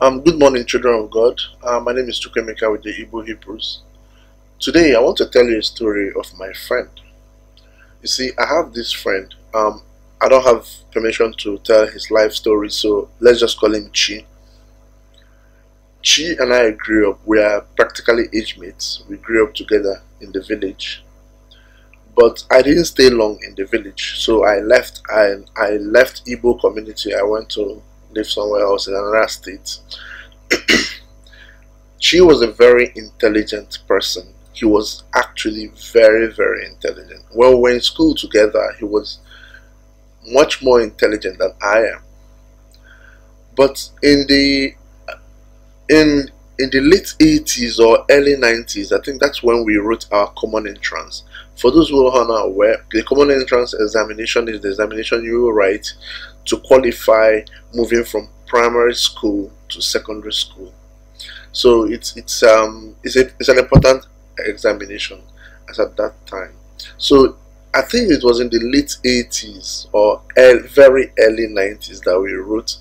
Good morning, children of God. My name is Chukwemeka with the Igbo Hebrews. Today, I want to tell you a story of my friend. You see, I have this friend. I don't have permission to tell his life story, so let's just call him Chi. Chi and I grew up. We are practically age mates. We grew up together in the village. But I didn't stay long in the village, so I left. I left Igbo community. I went to live somewhere else in another state. She was a very intelligent person. He was actually very, very intelligent. When we were in school together, he was much more intelligent than I am. But in the late 80s or early 90s, I think that's when we wrote our common entrance. For those who are not aware, the common entrance examination is the examination you will write to qualify moving from primary school to secondary school. So it's an important examination as at that time. So I think it was in the late 80s or very early 90s that we wrote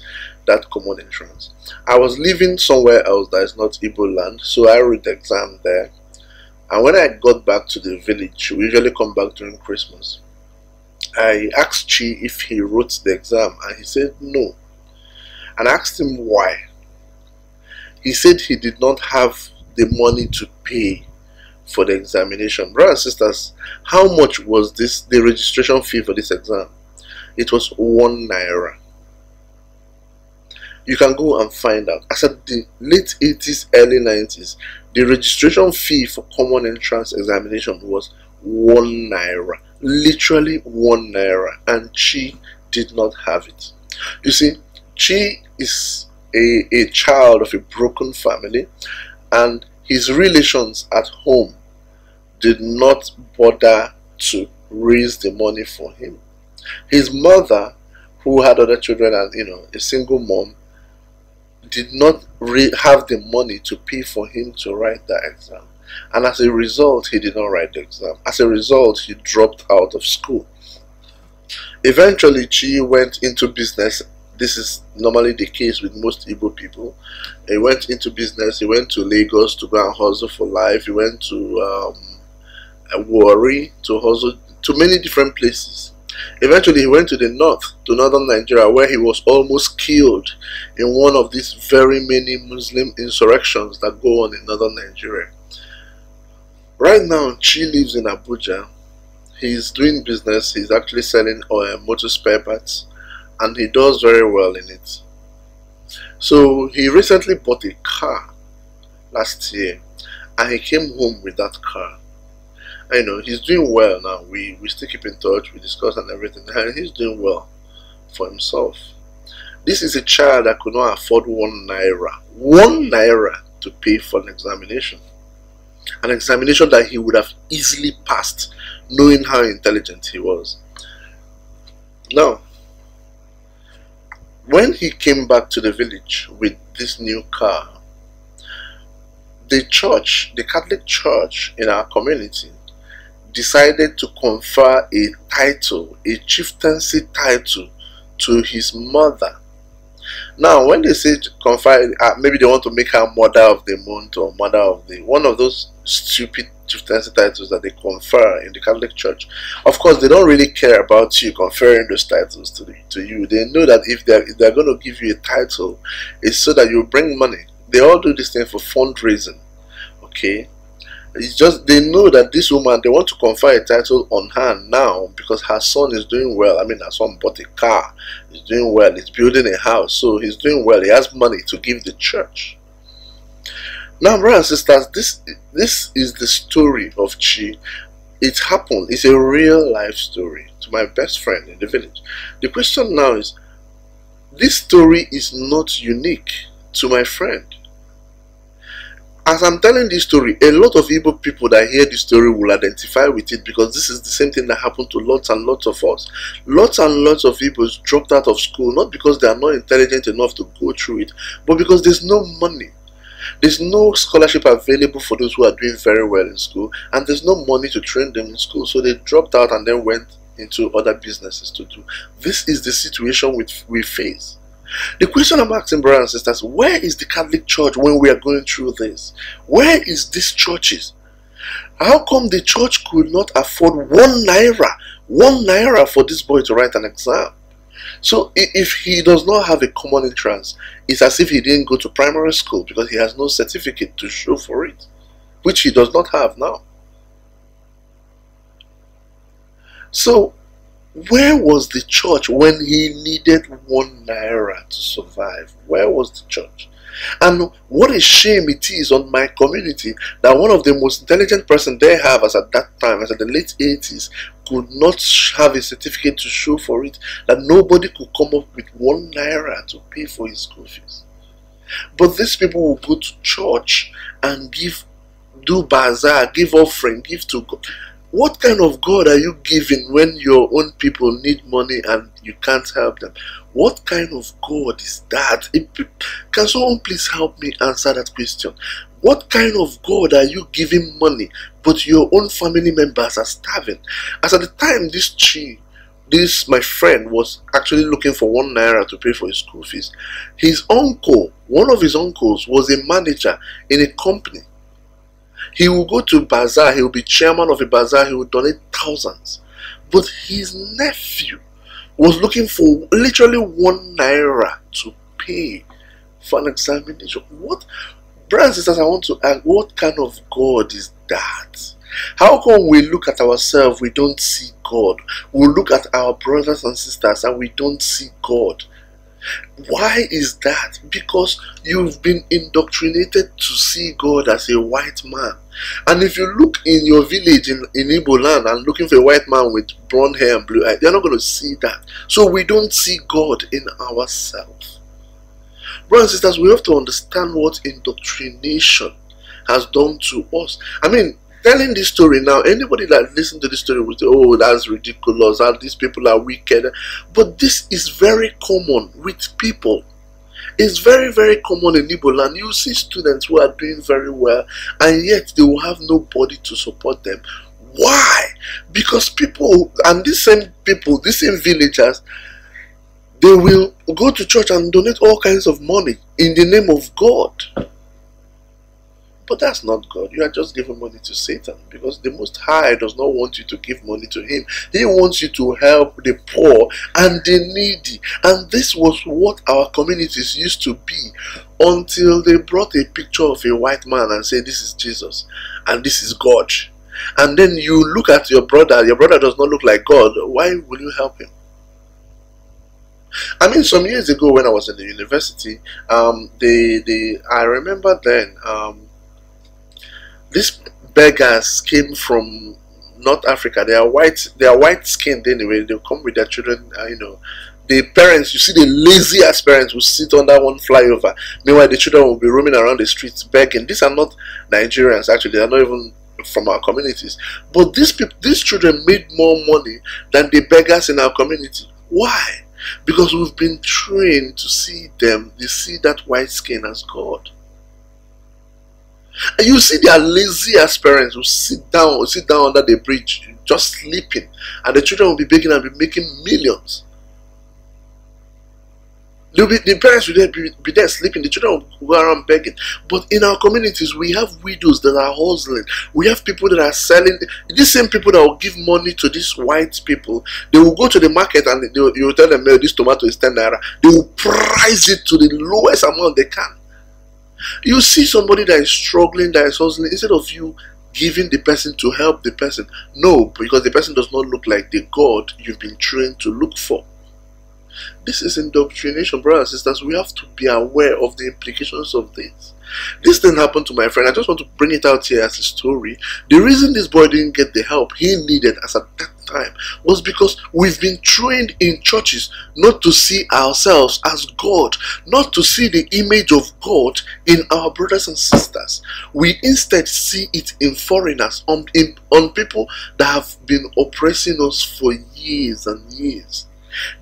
that common entrance. I was living somewhere else that is not Igboland, so I wrote the exam there. And when I got back to the village, we usually come back during Christmas, I asked Chi if he wrote the exam, and he said no. And I asked him why. He said he did not have the money to pay for the examination. Brothers and sisters, how much was the registration fee for this exam? It was 1 naira. You can go and find out. As at the late 80s, early 90s, the registration fee for common entrance examination was 1 naira. Literally 1 naira. And Chi did not have it. You see, Chi is a child of a broken family, and his relations at home did not bother to raise the money for him. His mother, who had other children and a single mom, did not have the money to pay for him to write the exam, and as a result he did not write the exam. As a result, he dropped out of school. Eventually Chi went into business. This is normally the case with most Igbo people. He went into business. He went to Lagos to go and hustle for life. He went to Warri to hustle, to many different places. Eventually he went to the north, to northern Nigeria, where he was almost killed in one of these very many Muslim insurrections that go on in northern Nigeria. Right now Chi lives in Abuja. He's doing business. He's actually selling motor spare parts, and he does very well in it. So he recently bought a car last year, and he came home with that car. He's doing well now. We still keep in touch, we discuss and everything, and he's doing well for himself. This is a child that could not afford 1 naira. 1 naira to pay for an examination. An examination that he would have easily passed, knowing how intelligent he was. Now, when he came back to the village with this new car, the church, the Catholic Church in our community, decided to confer a title, a chieftaincy title, to his mother. Now, when they say confer, maybe they want to make her mother of the month or mother of the, one of those stupid chieftaincy titles that they confer in the Catholic Church. Of course, they don't really care about you conferring those titles to you. They know that if they're going to give you a title, it's so that you bring money. They all do this thing for fundraising. Okay? It's just they know that this woman, they want to confer a title on her now because her son is doing well. Her son bought a car, he's doing well, he's building a house, so he's doing well, he has money to give the church. Now, brothers and sisters, this is the story of Chi. It happened. It's a real life story to my best friend in the village. The question now is, this story is not unique to my friend. As I'm telling this story, a lot of Igbo people that hear this story will identify with it, because this is the same thing that happened to lots and lots of us. Lots and lots of Igbos dropped out of school, not because they are not intelligent enough to go through it, but because there's no money. There's no scholarship available for those who are doing very well in school, and there's no money to train them in school, so they dropped out and then went into other businesses to do. This is the situation we face. The question I'm asking, brothers and sisters, where is the Catholic Church when we are going through this? Where is these churches? How come the church could not afford 1 naira for this boy to write an exam? So if he does not have a common entrance, it's as if he didn't go to primary school because he has no certificate to show for it, which he does not have now. So where was the church when he needed 1 naira to survive? Where was the church? And what a shame it is on my community that one of the most intelligent person they have as at that time, as at the late 80s, could not have a certificate to show for it, that nobody could come up with 1 naira to pay for his school fees. But these people will go to church and do bazaar, give offering, give to God. What kind of God are you giving when your own people need money and you can't help them? What kind of God is that? Can someone please help me answer that question? What kind of God are you giving money but your own family members are starving? As at the time this my friend was actually looking for 1 naira to pay for his school fees, his uncle, one of his uncles, was a manager in a company. He will go to bazaar, he will be chairman of a bazaar, he will donate thousands. But his nephew was looking for literally 1 naira to pay for an examination. What, brothers and sisters, I want to ask, what kind of God is that? How come we look at ourselves, we don't see God? We look at our brothers and sisters and we don't see God. Why is that? Because you've been indoctrinated to see God as a white man. And if you look in your village in Igboland and looking for a white man with blonde hair and blue eyes, you're not going to see that. So we don't see God in ourselves. Brothers and sisters, we have to understand what indoctrination has done to us. I mean, telling this story now, anybody that listens to this story will say, oh, that's ridiculous, these people are wicked. But this is very common with people. It's very, very common in Igboland. You see students who are doing very well and yet they will have nobody to support them. Why? Because people, and these same people, these same villagers, they will go to church and donate all kinds of money in the name of God. But that's not God. You are just giving money to Satan, because the Most High does not want you to give money to him. He wants you to help the poor and the needy. And this was what our communities used to be until they brought a picture of a white man and said, this is Jesus and this is God. And then you look at your brother does not look like God. Why will you help him? I mean, some years ago when I was in the university, I remember then, these beggars came from North Africa. They are white skinned anyway. They'll come with their children, the parents, you see the laziest parents will sit under one flyover. Meanwhile, the children will be roaming around the streets begging. These are not Nigerians, actually. They are not even from our communities. But these children made more money than the beggars in our community. Why? Because we've been trained to see them. They see that white skin as God. And you see their laziest parents will sit down under the bridge, just sleeping, and the children will be begging and be making millions. The parents will be there sleeping, the children will go around begging. But in our communities, we have widows that are hustling. We have people that are selling. These same people that will give money to these white people, they will go to the market and you will tell them, no, this tomato is 10 naira. They will price it to the lowest amount they can. You see somebody that is struggling, that is hustling, instead of you giving the person to help the person. No, because the person does not look like the God you've been trained to look for. This is indoctrination, brothers and sisters. We have to be aware of the implications of this. This thing happened to my friend. I just want to bring it out here as a story. The reason this boy didn't get the help he needed as at that time was because we've been trained in churches not to see ourselves as God, not to see the image of God in our brothers and sisters. We instead see it in foreigners, on people that have been oppressing us for years and years.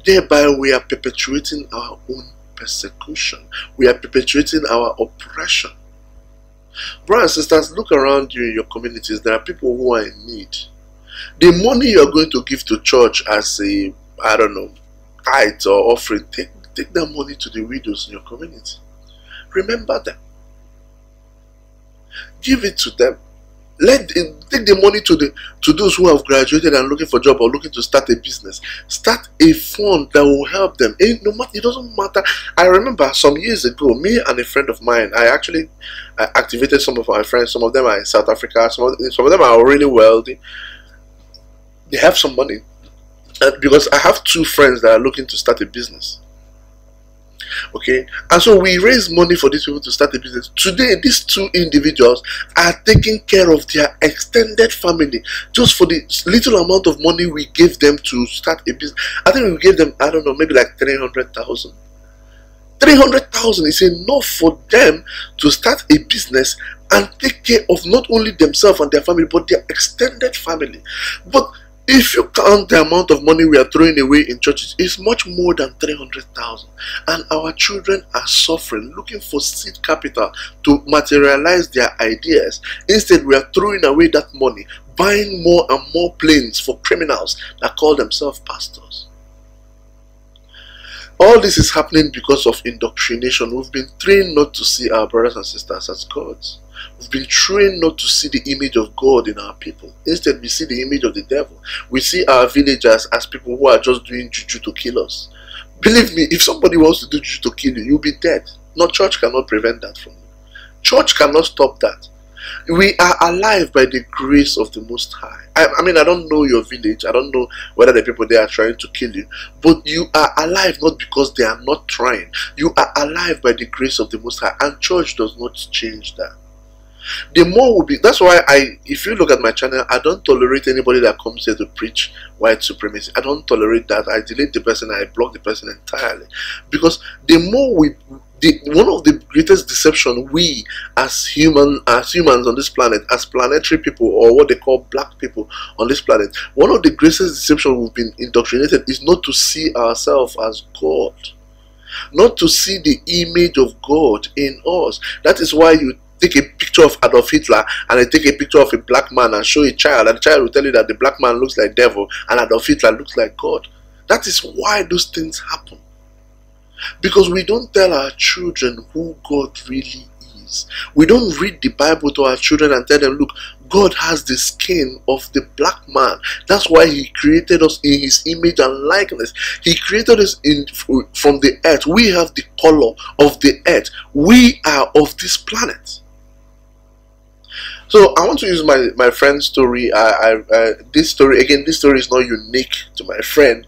Thereby we are perpetuating our own persecution. We are perpetuating our oppression. Brothers and sisters, look around you in your communities. There are people who are in need. The money you are going to give to church as a, tithe or offering, take take that money to the widows in your community. Remember them. Give it to them. Take the money to those who have graduated and looking for a job or looking to start a business. Start a fund that will help them. It doesn't matter. I remember some years ago, me and a friend of mine, I actually activated some of my friends. Some of them are in South Africa. Some of them are really wealthy. They have some money. Because I have two friends that are looking to start a business. Okay, and so we raise money for these people to start a business. Today, these two individuals are taking care of their extended family just for the little amount of money we gave them to start a business. I think we gave them, I don't know, maybe like 300,000. 300,000 is enough for them to start a business and take care of not only themselves and their family, but their extended family. But if you count the amount of money we are throwing away in churches, it's much more than 300,000. And our children are suffering, looking for seed capital to materialize their ideas. Instead, we are throwing away that money, buying more and more planes for criminals that call themselves pastors. All this is happening because of indoctrination. We've been trained not to see our brothers and sisters as gods. We've been trained not to see the image of God in our people. Instead, we see the image of the devil. We see our villagers as people who are just doing juju to kill us. Believe me, if somebody wants to do juju to kill you, you'll be dead. No, church cannot prevent that from you. Church cannot stop that. We are alive by the grace of the Most High. I mean, I don't know your village. I don't know whether the people there are trying to kill you. But you are alive not because they are not trying. You are alive by the grace of the Most High. And church does not change that. The more will be. That's why if you look at my channel, I don't tolerate anybody that comes here to preach white supremacy. I don't tolerate that. I delete the person. I block the person entirely. Because the more one of the greatest deception we as humans on this planet, as planetary people, or what they call black people on this planet, one of the greatest deception we've been indoctrinated is not to see ourselves as God, not to see the image of God in us. That is why you take a picture of Adolf Hitler and I take a picture of a black man and show a child, and the child will tell you that the black man looks like devil and Adolf Hitler looks like God. That is why those things happen. Because we don't tell our children who God really is. We don't read the Bible to our children and tell them, look, God has the skin of the black man. That's why He created us in His image and likeness. He created us from the earth. We have the color of the earth. We are of this planet. So I want to use my friend's story. This story is not unique to my friend.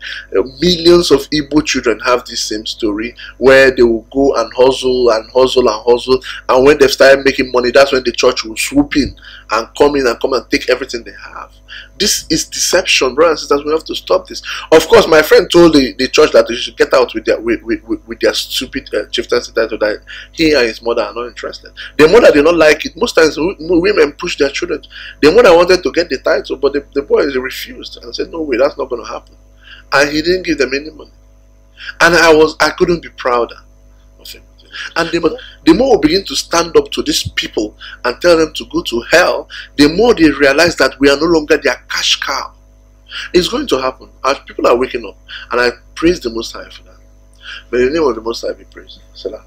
Millions of Igbo children have this same story, where they will go and hustle and hustle and hustle, and when they've started making money, that's when the church will swoop in and come and take everything they have. This is deception, brothers and sisters. We have to stop this. Of course, my friend told the church that they should get out with their stupid chieftaincy title, that he and his mother are not interested. The mother did not like it. Most times, women push their children. The mother wanted to get the title, but the boys refused and said, "No way, that's not going to happen." And he didn't give them any money. And I couldn't be prouder of him. And the more we begin to stand up to these people and tell them to go to hell, the more they realize that we are no longer their cash cow. It's going to happen. As people are waking up, and I praise the Most High for that. May the name of the Most High be praised. Salah.